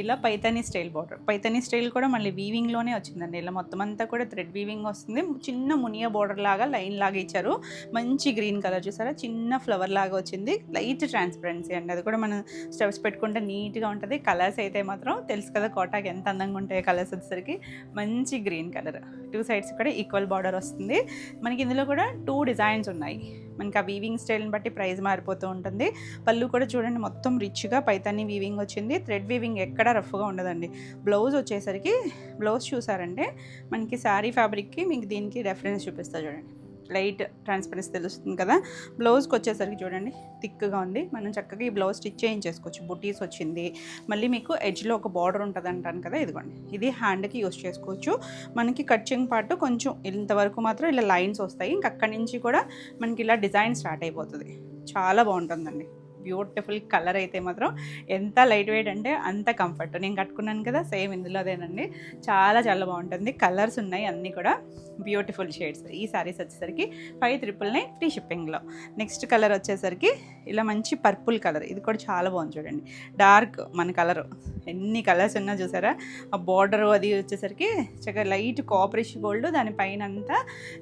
ఇలా Paithani style border, Paithani style కూడా మళ్ళీ వీవింగ్లోనే వచ్చిందండి, ఇలా మొత్తం అంతా కూడా థ్రెడ్ వీవింగ్ వస్తుంది, చిన్న మునియా బార్డర్ లాగా లైన్ లాగా ఇచ్చారు, మంచి గ్రీన్ కలర్ చూసారా, చిన్న ఫ్లవర్ లాగా వచ్చింది, లైట్ ట్రాన్స్పరెన్సీ అండి, అది కూడా మనం స్టెప్స్ పెట్టుకుంటే నీట్గా ఉంటుంది. కలర్స్ అయితే మాత్రం తెలుసు కదా కోటాకి ఎంత అందంగా ఉంటాయి కలర్స్ వచ్చేసరికి, మంచి గ్రీన్ కలర్, 2 సైడ్స్ కూడా ఈక్వల్ బార్డర్ వస్తుంది. మనకి ఇందులో కూడా 2 డిజైన్స్ ఉన్నాయి, మనకి ఆ వీవింగ్ స్టైల్ని బట్టి ప్రైస్ మారిపోతూ ఉంటుంది. పళ్ళు కూడా చూడండి మొత్తం రిచ్గా పైతాని వీవింగ్ వచ్చింది, థ్రెడ్ వీవింగ్ ఎక్కడ రఫ్గా ఉండదండి. బ్లౌజ్ వచ్చేసరికి, బ్లౌజ్ చూసారంటే మనకి శారీ ఫ్యాబ్రిక్కి మీకు దీనికి రెఫరెన్స్ చూపిస్తా చూడండి, లైట్ ట్రాన్స్పరెన్సీ తెలుస్తుంది కదా. బ్లౌజ్కి వచ్చేసరికి చూడండి థిక్గా ఉంది, మనం చక్కగా ఈ బ్లౌజ్ స్టిచ్ చేయించేసుకోవచ్చు, బుటీస్ వచ్చింది, మళ్ళీ మీకు ఎడ్జ్లో ఒక బార్డర్ ఉంటుంది అంటాను కదా, ఇదిగోండి ఇది హ్యాండ్కి యూస్ చేసుకోవచ్చు. మనకి కట్చింగ్ పార్ట్ కొంచెం ఇంతవరకు మాత్రం ఇలా లైన్స్ వస్తాయి, ఇంక అక్కడి నుంచి కూడా మనకి ఇలా డిజైన్ స్టార్ట్ అయిపోతుంది, చాలా బాగుంటుందండి, బ్యూటిఫుల్ కలర్ అయితే మాత్రం ఎంత లైట్ వెయిట్ అంటే అంత కంఫర్ట్. నేను కట్టుకున్నాను కదా, సేమ్ ఇందులో అదేనండి. చాలా చాలా బాగుంటుంది. కలర్స్ ఉన్నాయి అన్నీ కూడా బ్యూటిఫుల్ షేడ్స్. ఈ సారీస్ వచ్చేసరికి 5,999 ఫ్రీ షిప్పింగ్లో. నెక్స్ట్ కలర్ వచ్చేసరికి ఇలా మంచి పర్పుల్ కలర్. ఇది కూడా చాలా బాగుంది చూడండి. డార్క్ మన కలర్, ఎన్ని కలర్స్ ఉన్నా చూసారా. ఆ బార్డర్ అది వచ్చేసరికి చక్కగా లైట్ కాపరిష్ గోల్డ్, దానిపైన అంతా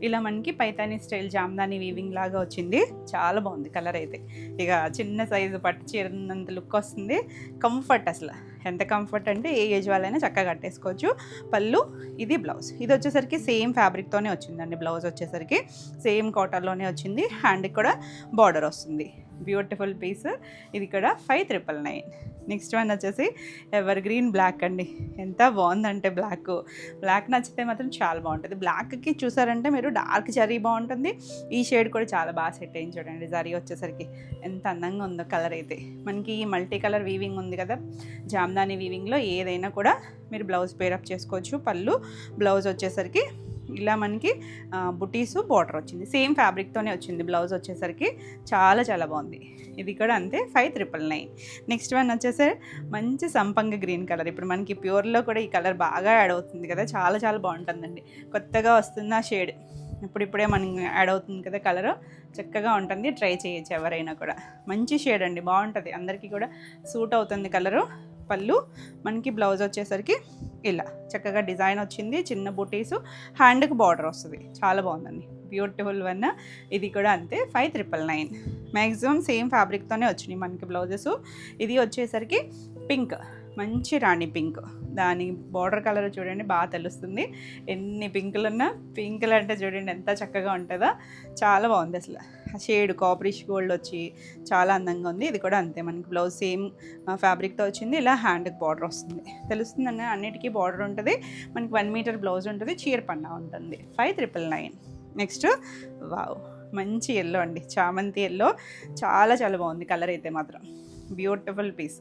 ఇలా మనకి పైతాని స్టైల్ జామ్దాని వీవింగ్ లాగా వచ్చింది. చాలా బాగుంది కలర్ అయితే. ఇక చిన్న సైజు పట్టు చీరన్నంత లుక్ వస్తుంది. కంఫర్ట్ అసలు ఎంత కంఫర్ట్ అంటే ఏ ఏజ్ వాళ్ళైనా చక్కగా కట్టేసుకోవచ్చు. పళ్ళు, ఇది బ్లౌజ్. ఇది వచ్చేసరికి సేమ్ ఫ్యాబ్రిక్తోనే వచ్చిందండి. బ్లౌజ్ వచ్చేసరికి సేమ్ కాటన్లోనే వచ్చింది. హ్యాండ్కి కూడా బార్డర్ వస్తుంది. Beautiful piece. ఇది కూడా 5,999. నెక్స్ట్ వన్ వచ్చేసి ఎవర్ గ్రీన్ బ్లాక్ అండి. ఎంత బాగుందంటే బ్లాక్ నచ్చితే మాత్రం చాలా బాగుంటుంది. బ్లాక్కి చూసారంటే మీరు డార్క్ జరీ బాగుంటుంది. ఈ షేడ్ కూడా చాలా బాగా సెట్ అయింది చూడండి. జరీ వచ్చేసరికి ఎంత అందంగా ఉందో కలర్ అయితే. మనకి మల్టీ కలర్ వీవింగ్ ఉంది కదా, జామ్దాని వీవింగ్లో ఏదైనా కూడా మీరు బ్లౌజ్ పేరప్ చేసుకోవచ్చు. పళ్ళు, బ్లౌజ్ వచ్చేసరికి ఇలా మనకి బుటీసు బార్డర్ వచ్చింది. సేమ్ ఫ్యాబ్రిక్తోనే వచ్చింది. బ్లౌజ్ వచ్చేసరికి చాలా చాలా బాగుంది. ఇది కూడా అంతే 5,999. నెక్స్ట్ వన్ వచ్చేసి మంచి సంపంగ గ్రీన్ కలర్. ఇప్పుడు మనకి ప్యూర్లో కూడా ఈ కలర్ బాగా యాడ్ అవుతుంది కదా, చాలా చాలా బాగుంటుందండి. కొత్తగా వస్తుంది ఆ షేడ్, ఇప్పుడిప్పుడే మనకి యాడ్ అవుతుంది కదా కలర్. చక్కగా ఉంటుంది, ట్రై చేయొచ్చు ఎవరైనా కూడా. మంచి షేడ్ అండి, బాగుంటుంది, అందరికీ కూడా సూట్ అవుతుంది కలరు. పళ్ళు, మనకి బ్లౌజ్ వచ్చేసరికి ఇలా చక్కగా డిజైన్ వచ్చింది. చిన్న బుటీసు, హ్యాండ్కి బార్డర్ వస్తుంది. చాలా బాగుందండి, బ్యూటిఫుల్ వన్. ఇది కూడా అంతే 5,999. మ్యాక్సిమం సేమ్ ఫ్యాబ్రిక్తోనే వచ్చినాయి మనకి బ్లౌజెస్. ఇది వచ్చేసరికి పింక్, మంచి రాణి పింక్. దాని బార్డర్ కలర్ చూడండి, బాగా తెలుస్తుంది. ఎన్ని పింకులు ఉన్నా, పింకులు అంటే చూడండి ఎంత చక్కగా ఉంటుందో. చాలా బాగుంది అసలు. షేడ్ కాపరిష్ గోల్డ్ వచ్చి చాలా అందంగా ఉంది. ఇది కూడా అంతే, మనకి బ్లౌజ్ సేమ్ ఫ్యాబ్రిక్తో వచ్చింది. ఇలా హ్యాండ్కి బార్డర్ వస్తుంది. తెలుస్తుందండి, అన్నిటికీ బార్డర్ ఉంటుంది. మనకి 1 మీటర్ బ్లౌజ్ ఉంటుంది. చీర పన్నా ఉంటుంది. 5,999. నెక్స్ట్ వావ్, మంచి ఎల్లో అండి, చామంతి ఎల్లో. చాలా చాలా బాగుంది కలర్ అయితే మాత్రం. బ్యూటిఫుల్ పీస్,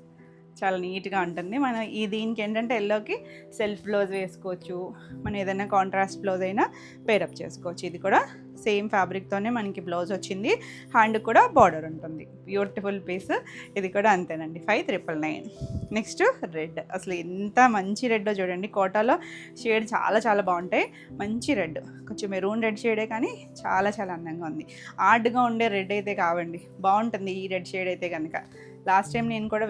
చాలా నీట్గా ఉంటుంది. మనం దీనికి ఏంటంటే ఎల్లోకి సెల్ఫ్ బ్లౌజ్ వేసుకోవచ్చు. మనం ఏదైనా కాంట్రాస్ట్ బ్లౌజ్ అయినా పేరప్ చేసుకోవచ్చు. ఇది కూడా సేమ్ ఫ్యాబ్రిక్తోనే మనకి బ్లౌజ్ వచ్చింది. హ్యాండ్ కూడా బార్డర్ ఉంటుంది. Beautiful piece. ఇది కూడా అంతేనండి, 5,999. Next red. అసలు ఎంత మంచి రెడ్డో చూడండి. కోటాలో షేడ్ చాలా చాలా బాగుంటాయి. మంచి రెడ్, కొంచెం మెరూన్ రెడ్ షేడే కానీ చాలా చాలా అందంగా ఉంది. ఆర్డ్గా ఉండే రెడ్ అయితే కావండి, బాగుంటుంది ఈ రెడ్ షేడ్ అయితే కనుక. లాస్ట్ టైం నేను కూడా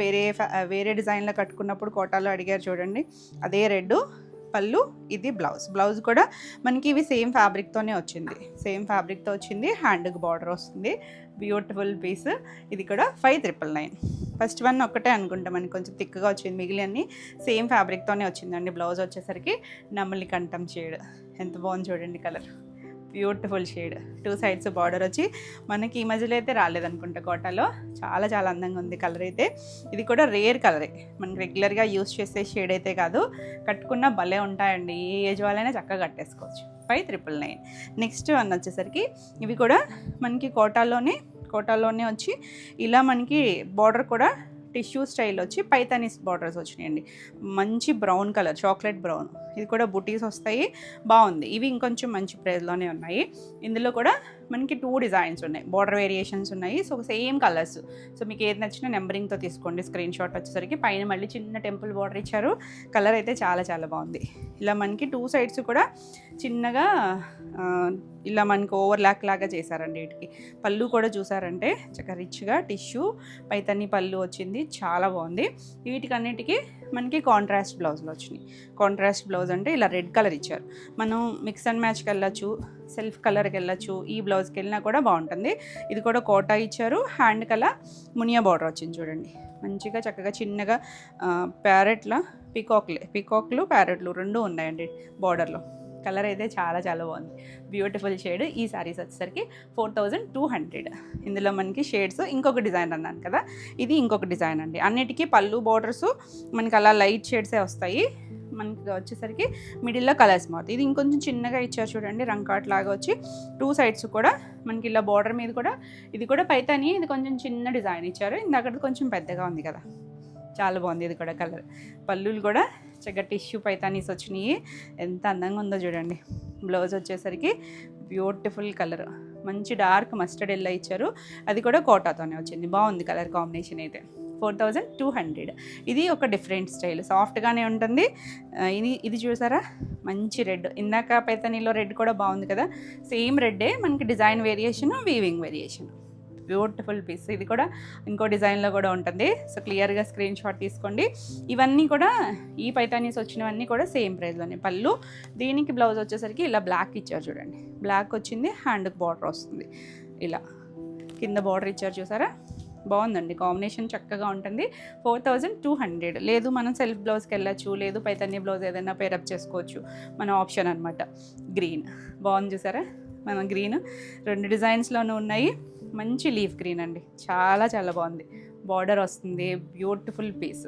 వేరే డిజైన్లో కట్టుకున్నప్పుడు కోటాలో అడిగారు చూడండి, అదే రెడ్. పళ్ళు, ఇది బ్లౌజ్ కూడా మనకి ఇవి సేమ్ ఫ్యాబ్రిక్తోనే వచ్చింది. సేమ్ ఫ్యాబ్రిక్తో వచ్చింది. హ్యాండ్కి బార్డర్ వస్తుంది. Beautiful piece. ఇది కూడా 5,999. ఫస్ట్ వన్ ఒక్కటే అనుకుంటా మనకి కొంచెం థిక్గా వచ్చింది, మిగిలినన్ని సేమ్ ఫ్యాబ్రిక్తోనే వచ్చిందండి. బ్లౌజ్ వచ్చేసరికి నెమలి కంఠం షేడ్. ఎంత బాగుంది చూడండి colour, beautiful shade. 2 sides border వచ్చి మనకి ఈ మధ్యలో అయితే రాలేదనుకుంటా కోటాలో. చాలా చాలా అందంగా ఉంది కలర్ అయితే. ఇది కూడా రేర్ కలరే, మనకి రెగ్యులర్గా యూస్ చేసే షేడ్ అయితే కాదు. కట్టుకున్న భలే ఉంటాయండి, ఏ ఏజ్ వాళ్ళైనా చక్కగా కట్టేసుకోవచ్చు. 5,999. నెక్స్ట్ వన్ వచ్చేసరికి ఇవి కూడా మనకి కోటాలోనే వచ్చి ఇలా మనకి బార్డర్ కూడా టిష్యూ స్టైల్ వచ్చి పైతానీస్ బార్డర్స్ వచ్చినాయండి. మంచి బ్రౌన్ కలర్, చాక్లెట్ బ్రౌన్. ఇది కూడా బుటీస్ వస్తాయి, బాగుంది. ఇవి ఇంకొంచెం మంచి ప్రైస్లోనే ఉన్నాయి. ఇందులో కూడా మనకి 2 డిజైన్స్ ఉన్నాయి, బార్డర్ వేరియేషన్స్ ఉన్నాయి. So same colours. సో మీకు ఏది నచ్చినా నెంబరింగ్తో తీసుకోండి. స్క్రీన్ షాట్ వచ్చేసరికి పైన మళ్ళీ చిన్న టెంపుల్ బార్డర్ ఇచ్చారు. కలర్ అయితే చాలా చాలా బాగుంది. ఇలా మనకి 2 సైడ్స్ కూడా చిన్నగా ఇలా మనకి ఓవర్లాక్ లాగా చేశారండి వీటికి. పళ్ళు కూడా చూసారంటే చక్కగా రిచ్గా టిష్యూ పైతని పళ్ళు వచ్చింది, చాలా బాగుంది. వీటికన్నిటికీ మనకి కాంట్రాస్ట్ బ్లౌజ్లో వచ్చినాయి. కాంట్రాస్ట్ బ్లౌజ్ అంటే ఇలా రెడ్ కలర్ ఇచ్చారు. మనం మిక్స్ అండ్ మ్యాచ్కి వెళ్ళచ్చు, సెల్ఫ్ కలర్కి వెళ్ళచ్చు, ఈ బ్లౌజ్కి వెళ్ళినా కూడా బాగుంటుంది. ఇది కూడా కోటా ఇచ్చారు. హ్యాండ్ కలర్ మునియా బార్డర్ వచ్చింది చూడండి, మంచిగా చక్కగా చిన్నగా ప్యారెట్ల పికాక్లు ప్యారెట్లు 2 ఉన్నాయండి బార్డర్లో. కలర్ అయితే చాలా చాలా బాగుంది, బ్యూటిఫుల్ షేడ్. ఈ సారీస్ వచ్చేసరికి 4,200. ఇందులో మనకి షేడ్స్ ఇంకొక డిజైన్ అన్నాను కదా, ఇది ఇంకొక డిజైన్ అండి. అన్నిటికీ పళ్ళు బార్డర్స్ మనకి అలా లైట్ షేడ్సే వస్తాయి. మనకి వచ్చేసరికి మిడిల్లో కలర్స్ మారుతాయి. ఇది ఇంకొంచెం చిన్నగా ఇచ్చారు చూడండి, రంకాట్ లాగా వచ్చి 2 సైడ్స్ కూడా మనకి ఇలా బార్డర్ మీద కూడా. ఇది కూడా పైతాని, ఇది కొంచెం చిన్న డిజైన్ ఇచ్చారు. ఇందాక కొంచెం పెద్దగా ఉంది కదా, చాలా బాగుంది. ఇది కూడా కలర్. పళ్ళులు కూడా చక్కగా టిష్యూ పైతానీస్ వచ్చినాయి. ఎంత అందంగా ఉందో చూడండి. బ్లౌజ్ వచ్చేసరికి బ్యూటిఫుల్ కలర్, మంచి డార్క్ మస్టర్డ్ ఎల్లో ఇచ్చారు. అది కూడా కోటాతోనే వచ్చింది. బాగుంది కలర్ కాంబినేషన్ అయితే. 4200. ఇది ఒక డిఫరెంట్ స్టైల్, సాఫ్ట్గానే ఉంటుంది. ఇది చూసారా, మంచి రెడ్. ఇందాక పైతానీలో రెడ్ కూడా బాగుంది కదా, సేమ్ రెడ్డే, మనకి design variation, weaving variation. Beautiful piece. ఇది కూడా ఇంకో డిజైన్లో కూడా ఉంటుంది. సో క్లియర్గా స్క్రీన్ షాట్ తీసుకోండి. ఇవన్నీ కూడా ఈ పైతానీస్ వచ్చినవన్నీ కూడా సేమ్ ప్రైస్లోనే. పళ్ళు, దీనికి బ్లౌజ్ వచ్చేసరికి ఇలా బ్లాక్ ఇచ్చారు చూడండి, బ్లాక్ వచ్చింది. హ్యాండ్కి బార్డర్ వస్తుంది, ఇలా కింద బార్డర్ ఇచ్చారు చూసారా, బాగుందండి. కాంబినేషన్ చక్కగా ఉంటుంది. 4200. లేదు మనం సెల్ఫ్ బ్లౌజ్కి వెళ్ళచ్చు, లేదు పైతానీ బ్లౌజ్ ఏదైనా పేరప్ చేసుకోవచ్చు, మన ఆప్షన్ అనమాట. గ్రీన్ బాగుంది చూసారా, మన గ్రీన్ 2 డిజైన్స్లోనూ ఉన్నాయి. మంచి లీఫ్ గ్రీన్ అండి, చాలా చాలా బాగుంది. బార్డర్ వస్తుంది, బ్యూటిఫుల్ పీస్.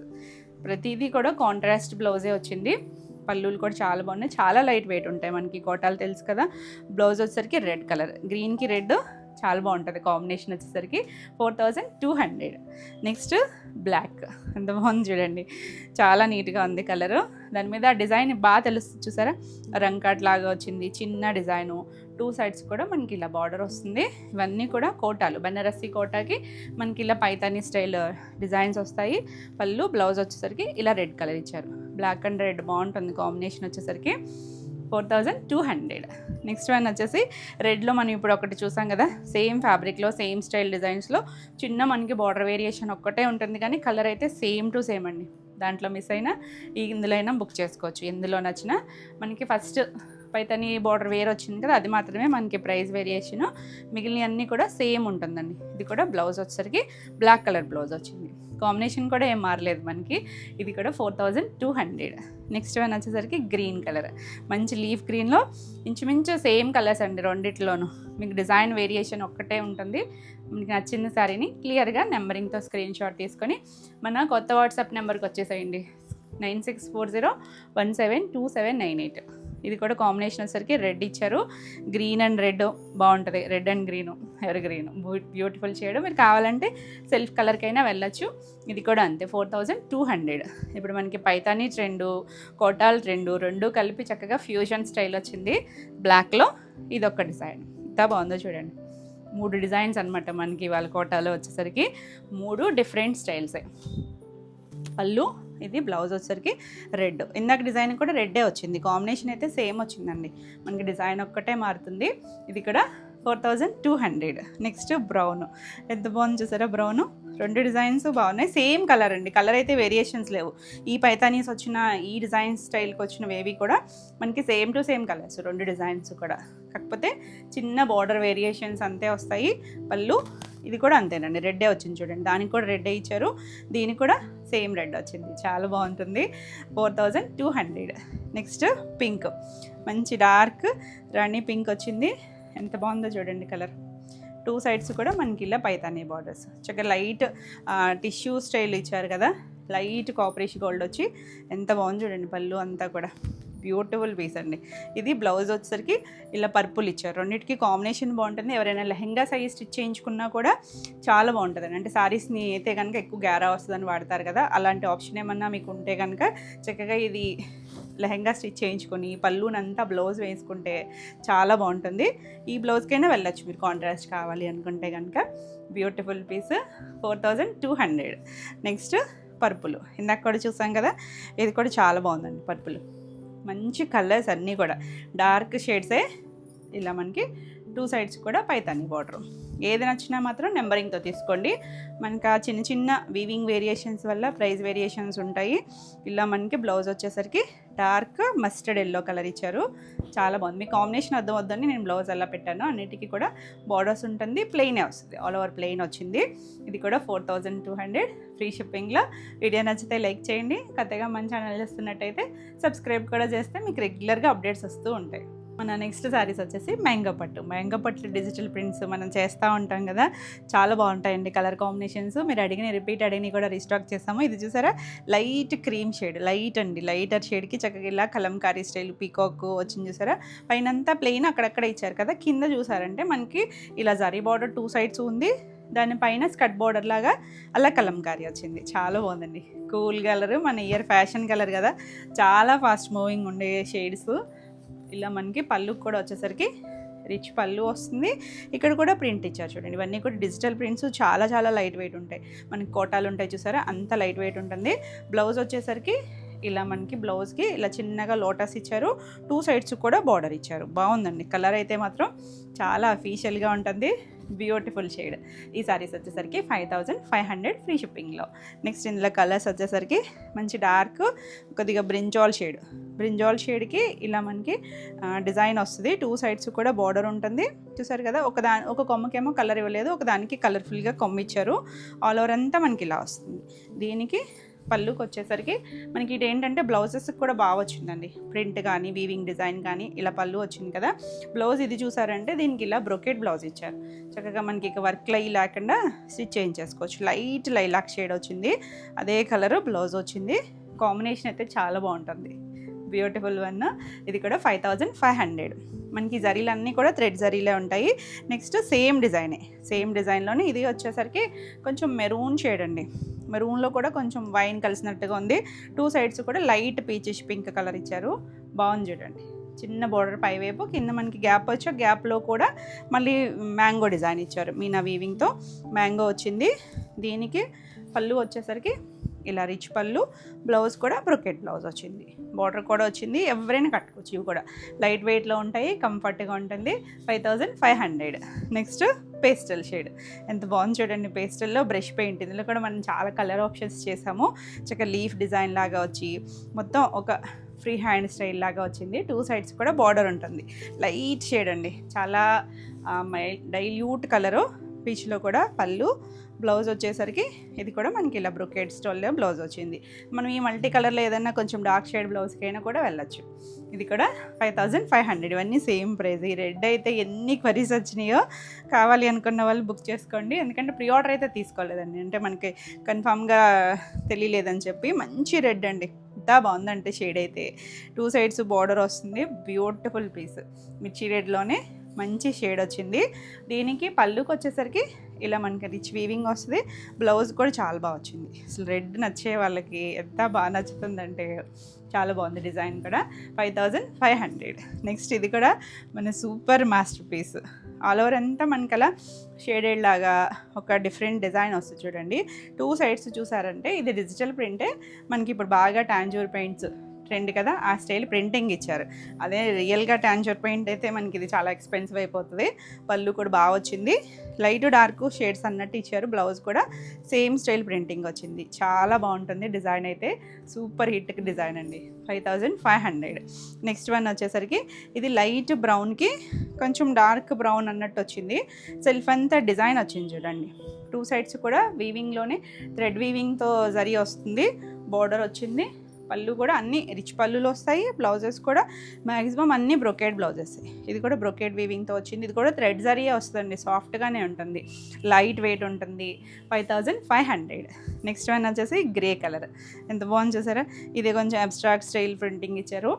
ప్రతిదీ కూడా కాంట్రాస్ట్ బ్లౌజే వచ్చింది. పళ్ళులు కూడా చాలా బాగున్నాయి, చాలా లైట్ వెయిట్ ఉంటాయి. మనకి కోటాలు తెలుసు కదా. బ్లౌజ్ వచ్చేసరికి రెడ్ కలర్, గ్రీన్కి రెడ్ చాలా బాగుంటుంది కాంబినేషన్ వచ్చేసరికి. 4200. నెక్స్ట్ బ్లాక్, ఎంత బాగుంది చూడండి, చాలా నీట్గా ఉంది కలరు. దాని మీద డిజైన్ బాగా తెలుస్తుంది చూసారా, రంకాట్ లాగా వచ్చింది, చిన్న డిజైను. 2 సైడ్స్ కూడా మనకి ఇలా బార్డర్ వస్తుంది. ఇవన్నీ కూడా కోటాలు, బెనారస్సీ కోటాకి మనకి ఇలా పైతానీ స్టైల్ డిజైన్స్ వస్తాయి. పళ్ళు, బ్లౌజ్ వచ్చేసరికి ఇలా రెడ్ కలర్ ఇచ్చారు. బ్లాక్ అండ్ రెడ్ బాగుంటుంది కాంబినేషన్ వచ్చేసరికి. 4200. నెక్స్ట్ వన్ వచ్చేసి రెడ్లో మనం ఇప్పుడు ఒకటి చూసాం కదా, సేమ్ ఫ్యాబ్రిక్లో సేమ్ స్టైల్ డిజైన్స్లో చిన్న మనకి బార్డర్ వేరియేషన్ ఒక్కటే ఉంటుంది, కానీ కలర్ అయితే సేమ్ టు సేమ్ అండి. దాంట్లో మిస్ అయినా ఇందులో అయినా బుక్ చేసుకోవచ్చు, ఎందులో నచ్చినా. మనకి ఫస్ట్ పైతానీ బార్డర్ వేర్ వచ్చింది కదా, అది మాత్రమే మనకి ప్రైస్ వేరియేషన్, మిగిలిన అన్నీ కూడా సేమ్ ఉంటుందండి. ఇది కూడా బ్లౌజ్ వచ్చేసరికి బ్లాక్ కలర్ బ్లౌజ్ వచ్చింది. కాంబినేషన్ కూడా ఏం మారలేదు మనకి. ఇది కూడా 4200. నెక్స్ట్ వన్ వచ్చేసరికి గ్రీన్ కలర్, మంచి లీఫ్ గ్రీన్లో ఇంచుమించు సేమ్ కలర్స్ అండి రెండిట్లోనూ. మీకు డిజైన్ వేరియేషన్ ఒక్కటే ఉంటుంది. మీకు నచ్చిన శారీని క్లియర్గా నెంబరింగ్తో స్క్రీన్ షాట్ తీసుకొని మన కొత్త వాట్సాప్ నెంబర్కి వచ్చేసేయండి, 9640172798. ఇది కూడా కాంబినేషన్ వచ్చేసరికి రెడ్ ఇచ్చారు, గ్రీన్ అండ్ రెడ్ బాగుంటుంది. రెడ్ అండ్ గ్రీను, ఎవరి గ్రీను, బ్యూటిఫుల్ షేడ్. మీరు కావాలంటే సెల్ఫ్ కలర్కైనా వెళ్ళచ్చు. ఇది కూడా అంతే, 4200. ఇప్పుడు మనకి పైతానీ ట్రెండు, కోటాల్ ట్రెండు, రెండు కలిపి చక్కగా ఫ్యూజన్ స్టైల్ వచ్చింది. బ్లాక్లో ఇదొక డిజైన్, ఎంత బాగుందో చూడండి. 3 డిజైన్స్ అనమాట మనకి వాళ్ళ కోటాలో వచ్చేసరికి. 3 డిఫరెంట్ స్టైల్సే. పళ్ళు, ఇది బ్లౌజ్ వచ్చేసరికి రెడ్. ఇందాక డిజైన్ కూడా రెడ్డే వచ్చింది, కాంబినేషన్ అయితే సేమ్ వచ్చిందండి, మనకి డిజైన్ ఒక్కటే మారుతుంది. ఇది కూడా 4200. నెక్స్ట్ బ్రౌన్, ఎంత బాగుంది చూసారా బ్రౌను. 2 డిజైన్స్ బాగున్నాయి, సేమ్ కలర్ అండి, కలర్ అయితే వేరియేషన్స్ లేవు. ఈ పైతానీస్ వచ్చిన, ఈ డిజైన్ స్టైల్కి వచ్చినవేవి కూడా మనకి same to same colours, 2 designs కూడా. కాకపోతే చిన్న బార్డర్ వేరియేషన్స్ అంతే వస్తాయి. పళ్ళు, ఇది కూడా అంతేనండి, రెడ్డే వచ్చింది చూడండి, దానికి కూడా రెడ్డే ఇచ్చారు, దీనికి కూడా సేమ్ రెడ్ వచ్చింది, చాలా బాగుంటుంది. 4200. నెక్స్ట్ పింక్, మంచి డార్క్ రాణి పింక్ వచ్చింది, ఎంత బాగుందో చూడండి కలర్. 2 సైడ్స్ కూడా మనకి ఇలా పైతానీ బార్డర్స్, చక్కగా లైట్ టిష్యూ స్టైల్ ఇచ్చారు కదా, లైట్ కాపరేష్ గోల్డ్ వచ్చి ఎంత బాగుంది చూడండి. పళ్ళు అంతా కూడా బ్యూటిఫుల్ పీస్ అండి. ఇది బ్లౌజ్ వచ్చేసరికి ఇలా పర్పుల్ ఇచ్చారు, రెండింటికి కాంబినేషన్ బాగుంటుంది. ఎవరైనా లెహెంగా సైజ్ స్టిచ్ చేయించుకున్నా కూడా చాలా బాగుంటుంది. అంటే శారీస్ని అయితే కనుక ఎక్కువ గ్యారా వస్తుందని వాడతారు కదా, అలాంటి ఆప్షన్ ఏమన్నా మీకు ఉంటే కనుక చక్కగా ఇది లెహెంగా స్టిచ్ చేయించుకొని పళ్ళునంతా బ్లౌజ్ వేసుకుంటే చాలా బాగుంటుంది. ఈ బ్లౌజ్కైనా వెళ్ళచ్చు మీరు, కాంట్రాస్ట్ కావాలి అనుకుంటే కనుక. Beautiful piece, 4200. నెక్స్ట్ పర్పుల్, ఇందాక కూడా చూసాం కదా, ఇది కూడా చాలా బాగుందండి. పర్పుల్ మంచి కలర్స్ అన్నీ కూడా డార్క్ షేడ్సే, ఇలా మనకి 2 సైడ్స్ కూడా పైతానీ బార్డర్. ఏది నచ్చినా మాత్రం నెంబరింగ్తో తీసుకోండి. మనకి ఆ చిన్న చిన్న వీవింగ్ వేరియేషన్స్ వల్ల ప్రైస్ వేరియేషన్స్ ఉంటాయి. ఇలా మనకి బ్లౌజ్ వచ్చేసరికి డార్క్ మస్టర్డ్ ఎల్లో కలర్ ఇచ్చారు, చాలా బాగుంది. మీ కాంబినేషన్ అర్థం వద్దని నేను బ్లౌజ్ అలా పెట్టాను. అన్నిటికీ కూడా బార్డర్స్ ఉంటుంది, ప్లెయినే వస్తుంది, ఆల్ ఓవర్ ప్లెయిన్ వచ్చింది. ఇది కూడా 4200, ఫ్రీ షిప్పింగ్లో. వీడియో నచ్చితే లైక్ చేయండి, కొత్తగా మన ఛానల్ చేస్తున్నట్టయితే సబ్స్క్రైబ్ కూడా చేస్తే మీకు రెగ్యులర్గా అప్డేట్స్ వస్తూ ఉంటాయి. మన నెక్స్ట్ శారీస్ వచ్చేసి మ్యాంగో పట్టు డిజిటల్ ప్రింట్స్ మనం చేస్తూ ఉంటాం కదా, చాలా బాగుంటాయండి కలర్ కాంబినేషన్స్. మీరు అడిగిన రిపీట్ అడిగిన కూడా రీస్టాక్ చేస్తాము. ఇది చూసారా, లైట్ క్రీమ్ షేడ్, లైటర్ షేడ్కి చక్కగా ఇలా కలంకారీ స్టైల్ పీకాక్ వచ్చింది చూసారా. పైనంతా ప్లెయిన్, అక్కడక్కడ ఇచ్చారు కదా, కింద చూసారంటే మనకి ఇలా జరీ బార్డర్ 2 సైడ్స్ ఉంది, దానిపైన స్కర్ట్ బార్డర్ లాగా అలా కలంకారీ వచ్చింది, చాలా బాగుందండి. కూల్ కలర్, మన ఇయర్ ఫ్యాషన్ కలర్ కదా, చాలా ఫాస్ట్ మూవింగ్ ఉండే షేడ్స్. ఇలా మనకి పళ్ళుకి కూడా వచ్చేసరికి రిచ్ పళ్ళు వస్తుంది. ఇక్కడ కూడా ప్రింట్ ఇచ్చారు చూడండి. ఇవన్నీ కూడా డిజిటల్ ప్రింట్స్, చాలా చాలా లైట్ వెయిట్ ఉంటాయి. మనకి కోటాలు ఉంటాయి చూసారా, అంత లైట్ వెయిట్ ఉంటుంది. బ్లౌజ్ వచ్చేసరికి ఇలా మనకి బ్లౌజ్కి ఇలా చిన్నగా లోటస్ ఇచ్చారు. 2 సైడ్స్ కూడా బార్డర్ ఇచ్చారు. బాగుందండి. కలర్ అయితే మాత్రం చాలా అఫీషియల్గా ఉంటుంది. Beautiful shade. ఈ సారీస్ వచ్చేసరికి 5500 ఫ్రీ షిప్పింగ్లో. నెక్స్ట్ ఇందులో కలర్స్ వచ్చేసరికి మంచి డార్క్, కొద్దిగా బ్రింజాల్ షేడ్కి ఇలా మనకి డిజైన్ వస్తుంది. 2 సైడ్స్ కూడా బార్డర్ ఉంటుంది. చూసారు కదా, ఒక కొమ్మకేమో కలర్ ఇవ్వలేదు, ఒక దానికి కలర్ఫుల్గా కొమ్మ ఇచ్చారు. ఆల్ ఓవర్ అంతా మనకి ఇలా వస్తుంది. దీనికి పళ్ళుకి వచ్చేసరికి మనకి ఇది ఏంటంటే బ్లౌజెస్కి కూడా బాగా వచ్చిందండి. ప్రింట్ కానీ వీవింగ్ డిజైన్ కానీ ఇలా పళ్ళు వచ్చింది కదా. బ్లౌజ్ ఇది చూసారంటే దీనికి ఇలా బ్రొకెట్ బ్లౌజ్ ఇచ్చారు. చక్కగా మనకి ఇక వర్క్ లై లేకుండా స్టిచ్ చేయించేసుకోవచ్చు. లైట్ లైలాక్ షేడ్ వచ్చింది, అదే కలర్ బ్లౌజ్ వచ్చింది. కాంబినేషన్ అయితే చాలా బాగుంటుంది. Beautiful one. ఇది కూడా 5500. మనకి జరీలన్నీ కూడా థ్రెడ్ జరీలే ఉంటాయి. నెక్స్ట్ సేమ్ డిజైన్లోనే ఇది వచ్చేసరికి కొంచెం మెరూన్ షేడ్ అండి. మెరూన్లో కూడా కొంచెం వైన్ కలిసినట్టుగా ఉంది. 2 సైడ్స్ కూడా లైట్ పీచిష్ పింక్ కలర్ ఇచ్చారు. బాగుంది చూడండి. చిన్న బోర్డర్ పైవైపు, కింద మనకి గ్యాప్ వచ్చి గ్యాప్లో కూడా మళ్ళీ మ్యాంగో డిజైన్ ఇచ్చారు. మీనా వీవింగ్తో మ్యాంగో వచ్చింది. దీనికి పళ్ళు వచ్చేసరికి ఇలా రిచ్ పళ్ళు, బ్లౌజ్ కూడా బ్రొకెట్ బ్లౌజ్ వచ్చింది. బార్డర్ కూడా వచ్చింది. ఎవరైనా కట్టుకోవచ్చు. ఇవి కూడా లైట్ వెయిట్లో ఉంటాయి, కంఫర్ట్గా ఉంటుంది. 5500. Next pastel shade. ఎంత బాగుంది చూడండి. పేస్టల్లో బ్రష్ పెయింట్. ఇందులో కూడా మనం చాలా కలర్ ఆప్షన్స్ చేసాము. చక్కగా లీఫ్ డిజైన్ లాగా వచ్చి మొత్తం ఒక ఫ్రీ హ్యాండ్ స్టైల్ లాగా వచ్చింది. 2 సైడ్స్ కూడా బార్డర్ ఉంటుంది. లైట్ షేడ్ అండి, చాలా డైల్యూట్ కలరు. పీచ్లో కూడా పళ్ళు, బ్లౌజ్ వచ్చేసరికి ఇది కూడా మనకి ఇలా బ్రొకెట్ స్టైల్లో బ్లౌజ్ వచ్చింది. మనం ఈ మల్టీ కలర్లో ఏదైనా కొంచెం డార్క్ షేడ్ బ్లౌజ్కి అయినా కూడా వెళ్ళచ్చు. ఇది కూడా 5500. ఇవన్నీ సేమ్ ప్రైస్. ఈ రెడ్ అయితే ఎన్ని క్వరీస్ వచ్చినాయో, కావాలి అనుకున్న వాళ్ళు బుక్ చేసుకోండి. ఎందుకంటే ప్రీ ఆర్డర్ అయితే తీసుకోలేదండి, అంటే మనకి కన్ఫామ్గా తెలియలేదని చెప్పి. మంచి రెడ్ అండి, ఎంత బాగుందంటే షేడ్ అయితే. 2 సైడ్స్ బార్డర్ వస్తుంది. Beautiful piece. మిర్చి రెడ్లోనే మంచి షేడ్ వచ్చింది. దీనికి పళ్ళుకి వచ్చేసరికి ఇలా మనకి రిచ్ వీవింగ్ వస్తుంది. బ్లౌజ్ కూడా చాలా బాగా వచ్చింది. అసలు రెడ్ నచ్చే వాళ్ళకి ఎంత బాగా నచ్చుతుందంటే చాలా బాగుంది. డిజైన్ కూడా 5500. నెక్స్ట్ ఇది కూడా మన super masterpiece. All over అంతా మనకి అలా షేడెడ్ లాగా ఒక డిఫరెంట్ డిజైన్ వస్తుంది చూడండి. 2 సైడ్స్ చూసారంటే ఇది డిజిటల్ ప్రింటే. మనకి ఇప్పుడు బాగా టాంజూర్ పెయింట్స్ ట్రెండ్ కదా, ఆ స్టైల్ ప్రింటింగ్ ఇచ్చారు. అదే రియల్గా టాంజూర్ పెయింట్ అయితే మనకి ఇది చాలా ఎక్స్పెన్సివ్ అయిపోతుంది. పళ్ళు కూడా బాగా వచ్చింది. లైట్ డార్క్ షేడ్స్ అన్నట్టు ఇచ్చారు. బ్లౌజ్ కూడా సేమ్ స్టైల్ ప్రింటింగ్ వచ్చింది. చాలా బాగుంటుంది. డిజైన్ అయితే సూపర్ హిట్ డిజైన్ అండి. 5500. నెక్స్ట్ వన్ వచ్చేసరికి ఇది లైట్ బ్రౌన్కి కొంచెం డార్క్ బ్రౌన్ అన్నట్టు వచ్చింది. సెల్ఫ్ అంతా డిజైన్ వచ్చింది చూడండి. 2 సైడ్స్ కూడా వీవింగ్లోనే థ్రెడ్ వీవింగ్తో జరీ వస్తుంది. బార్డర్ వచ్చింది. పళ్ళు కూడా అన్ని రిచ్ పళ్ళులు వస్తాయి. బ్లౌజెస్ కూడా మ్యాక్సిమం అన్ని బ్రొకెట్ బ్లౌజెస్. ఇది కూడా బ్రొకెట్ వీవింగ్తో వచ్చింది. ఇది కూడా థ్రెడ్ జరీయే వస్తుంది. సాఫ్ట్గానే ఉంటుంది, లైట్ వెయిట్ ఉంటుంది. 5500. నెక్స్ట్ వన్ వచ్చేసి గ్రే కలర్. ఎంత బాగుంది చూసారా. ఇది కొంచెం అబ్స్ట్రాక్ట్ స్టైల్ ప్రింటింగ్ ఇచ్చారు.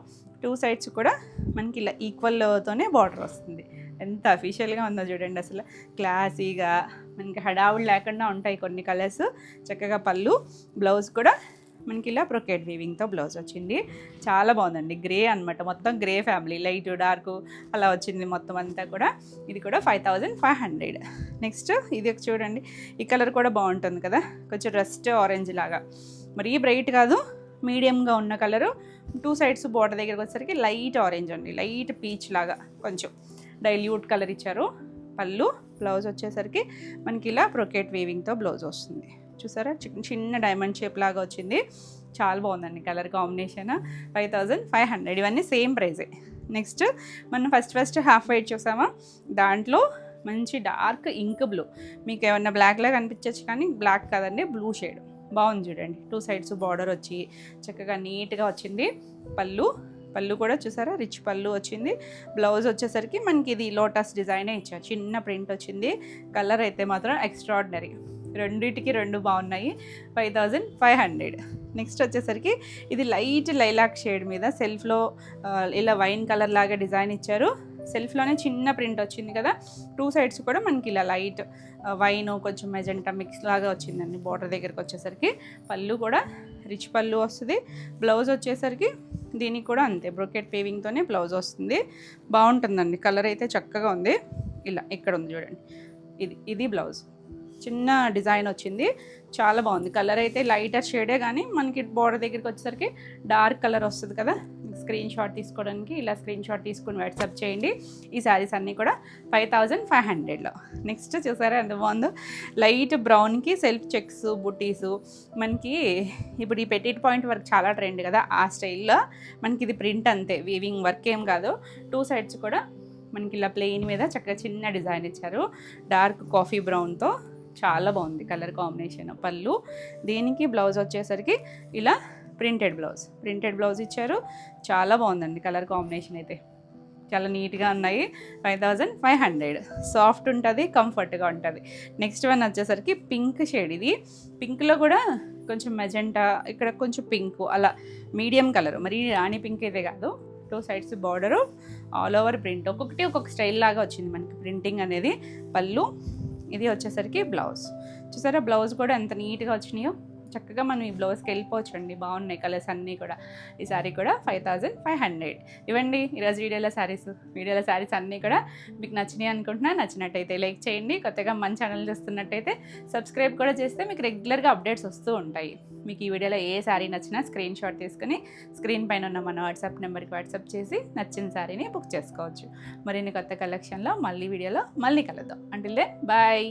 2 సైడ్స్ కూడా మనకి ఇలా ఈక్వల్తోనే బార్డర్ వస్తుంది. ఎంత అఫీషియల్గా ఉందో చూడండి. అసలు క్లాసీగా మనకి హడావుడు లేకుండా ఉంటాయి కొన్ని కలర్స్. చక్కగా పళ్ళు, బ్లౌజ్ కూడా మనకి ఇలా బ్రొకెట్ వీవింగ్తో బ్లౌజ్ వచ్చింది. చాలా బాగుందండి. గ్రే అనమాట, మొత్తం గ్రే ఫ్యామిలీ, లైట్ డార్క్ అలా వచ్చింది మొత్తం అంతా కూడా. ఇది కూడా 5500. నెక్స్ట్ ఇది చూడండి. ఈ కలర్ కూడా బాగుంటుంది కదా, కొంచెం రస్ట్ ఆరెంజ్ లాగా, మరీ బ్రైట్ కాదు, మీడియంగా ఉన్న కలరు. 2 సైడ్స్ బార్డర్ దగ్గరికి వచ్చేసరికి లైట్ ఆరెంజ్ అండి, లైట్ పీచ్ లాగా కొంచెం డైల్యూట్ కలర్ ఇచ్చారు. పళ్ళు, బ్లౌజ్ వచ్చేసరికి మనకి ఇలా బ్రొకెట్ వీవింగ్తో బ్లౌజ్ వస్తుంది. చూసారా, చిన్న డైమండ్ షేప్ లాగా వచ్చింది. చాలా బాగుందండి కలర్ కాంబినేషన్. 5500. ఇవన్నీ సేమ్ ప్రైజే. నెక్స్ట్ మనం ఫస్ట్ హాఫ్ వైట్ చూసామా, దాంట్లో మంచి డార్క్ ఇంక్ బ్లూ. మీకు ఏమన్నా బ్లాక్లా కనిపించచ్చు కానీ బ్లాక్ కాదండి, బ్లూ షేడ్. బాగుంది చూడండి. 2 సైడ్స్ బార్డర్ వచ్చి చక్కగా నీట్గా వచ్చింది. పళ్ళు కూడా చూసారా, రిచ్ పళ్ళు వచ్చింది. బ్లౌజ్ వచ్చేసరికి మనకి ఇది లోటస్ డిజైనే ఇచ్చారు. చిన్న ప్రింట్ వచ్చింది. కలర్ అయితే మాత్రం ఎక్స్ట్రాడినరీ. రెండిటికి 2 బాగున్నాయి. 5500. నెక్స్ట్ వచ్చేసరికి ఇది లైట్ లైలాక్ షేడ్ మీద సెల్ఫ్లో ఇలా వైన్ కలర్ లాగా డిజైన్ ఇచ్చారు. సెల్ఫ్లోనే చిన్న ప్రింట్ వచ్చింది కదా. 2 సైడ్స్ కూడా మనకి ఇలా లైట్ వైన్ కొంచెం మెజెంటా మిక్స్ లాగా వచ్చిందండి. బార్డర్ దగ్గరికి వచ్చేసరికి పళ్ళు కూడా రిచ్ పళ్ళు వస్తుంది. బ్లౌజ్ వచ్చేసరికి దీనికి కూడా అంతే బ్రొకెట్ వీవింగ్తోనే బ్లౌజ్ వస్తుంది. బాగుంటుందండి, కలర్ అయితే చక్కగా ఉంది. ఇలా ఇక్కడ ఉంది చూడండి, ఇది బ్లౌజ్ చిన్న డిజైన్ వచ్చింది, చాలా బాగుంది. కలర్ అయితే లైటర్ షేడే కానీ మనకి బోర్డర్ దగ్గరికి వచ్చేసరికి డార్క్ కలర్ వస్తుంది కదా. స్క్రీన్ షాట్ తీసుకోవడానికి ఇలా స్క్రీన్ షాట్ తీసుకుని వాట్సాప్ చేయండి. ఈ శారీస్ అన్నీ కూడా 5500లో. నెక్స్ట్ చూసారా ఎంత బాగుందో, లైట్ బ్రౌన్కి సెల్ఫ్ చెక్స్ బుట్టీసు. మనకి ఇప్పుడు ఈ పెటిట్ పాయింట్ వర్క్ చాలా ట్రెండ్ కదా, ఆ స్టైల్లో మనకి ఇది ప్రింట్ అంతే, వీవింగ్ వర్క్ ఏం కాదు. 2 సైడ్స్ కూడా మనకి ఇలా ప్లెయిన్ మీద చక్కగా చిన్న డిజైన్ ఇచ్చారు, డార్క్ కాఫీ బ్రౌన్తో. చాలా బాగుంది కలర్ కాంబినేషన్. పళ్ళు, దీనికి బ్లౌజ్ వచ్చేసరికి ఇలా ప్రింటెడ్ బ్లౌజ్ ఇచ్చారు. చాలా బాగుందండి కలర్ కాంబినేషన్ అయితే, చాలా నీట్గా ఉన్నాయి. 5500. సాఫ్ట్ ఉంటుంది, కంఫర్ట్గా ఉంటుంది. నెక్స్ట్ వన్ వచ్చేసరికి పింక్ షేడ్. ఇది పింక్లో కూడా కొంచెం మెజెంటా, ఇక్కడ కొంచెం పింక్, అలా మీడియం కలర్, మరి రాణి పింక్ అయితే కాదు. 2 sides border, all over print, ఒక్కొక్క స్టైల్ లాగా వచ్చింది మనకి ప్రింటింగ్ అనేది. పళ్ళు, ఇది వచ్చేసరికి బ్లౌజ్. చూసారా బ్లౌజ్ కూడా ఎంత నీట్గా వచ్చినాయో. చక్కగా మనం ఈ బ్లౌజ్కి వెళ్ళిపోవచ్చు అండి, బాగున్నాయి కలర్స్ అన్నీ కూడా. ఈ శారీ కూడా 5500 ఇవ్వండి. ఈరోజు వీడియోలో శారీస్ అన్నీ కూడా మీకు నచ్చినాయి అనుకుంటున్నా. నచ్చినట్టయితే లైక్ చేయండి. కొత్తగా మన ఛానల్ చూస్తున్నట్టయితే సబ్స్క్రైబ్ కూడా చేస్తే మీకు రెగ్యులర్గా అప్డేట్స్ వస్తూ ఉంటాయి. మీకు ఈ వీడియోలో ఏ శారీ నచ్చినా స్క్రీన్ షాట్ తీసుకుని స్క్రీన్ పైన ఉన్న మన వాట్సాప్ నెంబర్కి వాట్సాప్ చేసి నచ్చిన శారీని బుక్ చేసుకోవచ్చు. మరిన్ని కొత్త కలెక్షన్లో వీడియోలో మళ్ళీ కలుద్దాం. Until then bye.